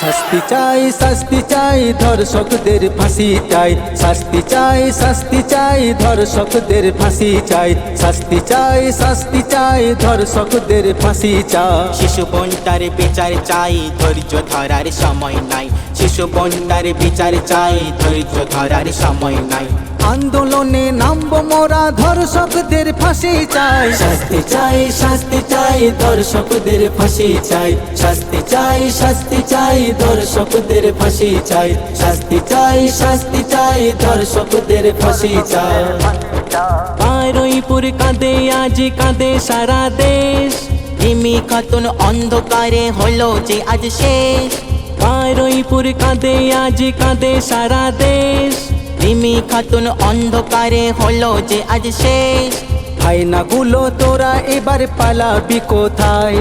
শাস্তি চাই ধর্ষকদের ফাঁসি চাই। শাস্তি চাই ধর্ষকদের ফাঁসি চাই। শাস্তি চাই ধর্ষকদের ফাঁসি চাই। শিশু বোনটার বিচার চাই, ধৈর্য ধরার সময় নাই। শিশু বোনটার বিচার চাই, ধৈর্য ধরার সময় নাই। আন্দোলনে নামবো মোরা ধর্ষকদের ফাঁসি চাই। শাস্তি চাই ধর্ষকদের ফাঁসি চাই। শাস্তি চাই ধর্ষকদের ফাঁসি চাই। শাস্তি চাই ধর্ষকদের ফাঁসি চাই। বারুইপুর কাঁদে আজ কাঁদে সারা দেশ, রিমি খাতুন অন্ধকারে হলো যে আজ শেষ। বারুইপুর কাঁদে আজ কাঁদে সারা দেশ, রিমি খাতুন অন্ধকারে হলো যে আজ শেষ। হাইনাগুলো তোরা এবার পালাবি কোথায়?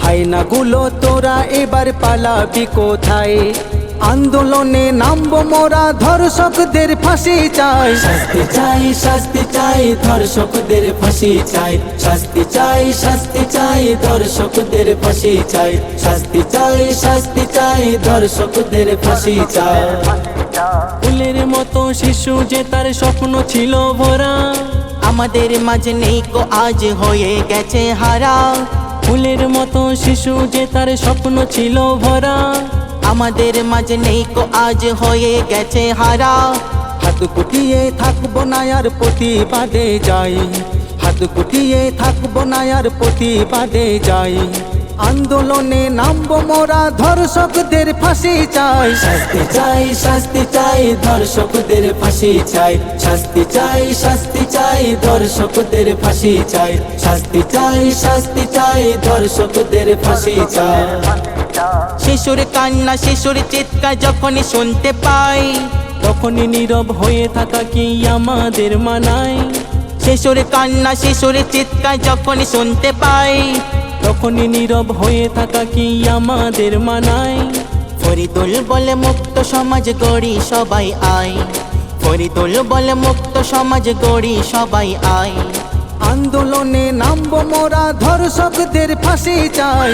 হাইনাগুলো তোরা এবার পালাবি কোথায়? আন্দোলনে নামবো মোরা ধর্ষকদের ফাঁসি চাই। শাস্তি চাই ধর্ষকদের ফাঁসি চাই। শাস্তি চাই ধর্ষকদের ফাঁসি চাই। শাস্তি চাই ধর্ষকদের ফাঁসি চাই। ফুলের মতো শিশু যে তার স্বপ্ন ছিল ভরা, আমাদের মাঝে নেই কো আজ হয়ে গেছে হারা। ফুলের মতো শিশু যে তার স্বপ্ন ছিল ভরা, আমাদের মাঝে নেই কো আজ হয়ে গেছে হারা। হাত গুটিয়ে থাকবো না আর প্রতিবাদে যাই। হাত গুটিয়ে থাকবো না আর প্রতিবাদে যাই। আন্দোলনে নামবো মোরা ধর্ষকদের ফাঁসি চাই। শাস্তি চাই ধর্ষকদের ফাঁসি চাই। শাস্তি চাই ধর্ষকদের ফাঁসি চাই। শাস্তি চাই ধর্ষকদের ফাঁসি চাই। শিশুর কান্না শিশুর চিৎকার যখনই শুনতে পাই, তখনই নীরব হয়ে থাকা কি আমাদের মানায়। শিশুর কান্না শিশুর চিৎকার যখনই শুনতে পাই, তখনই নীরব হয়ে থাকা কি আমাদের মানায়। ফরিদুল বলে মুক্ত সমাজ গড়ি সবাই আয়। ফরিদুল বলে মুক্ত সমাজ গড়ি সবাই আয়। আন্দোলনে নামবো মোরা ধর্ষকদের ফাঁসি চাই।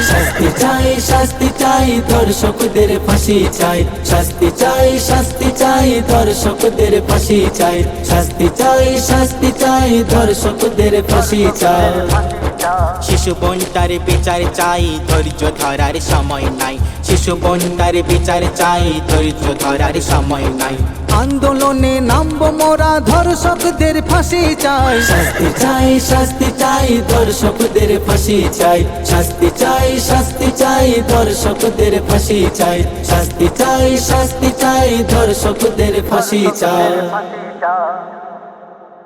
শাস্তি চাই ধর্ষকদের ফাঁসি চাই। শাস্তি চাই ধর্ষকদের ফাঁসি চাই। শাস্তি চাই ধর্ষকদের ফাঁসি চাই। শিশু বোনটার বিচার চাই, ধৈর্য ধরার সময় নাই। শিশু বোনটার বিচার চাই, ধৈর্য ধরার সময় নাই। আন্দোলনে নামবো মোরা ধর্ষকদের ফাঁসি চাই। শাস্তি চাই ধর্ষকদের ফাঁসি চাই। শাস্তি চাই ধর্ষকদের ফাঁসি চাই। শাস্তি চাই ধর্ষকদের ফাঁসি চাই।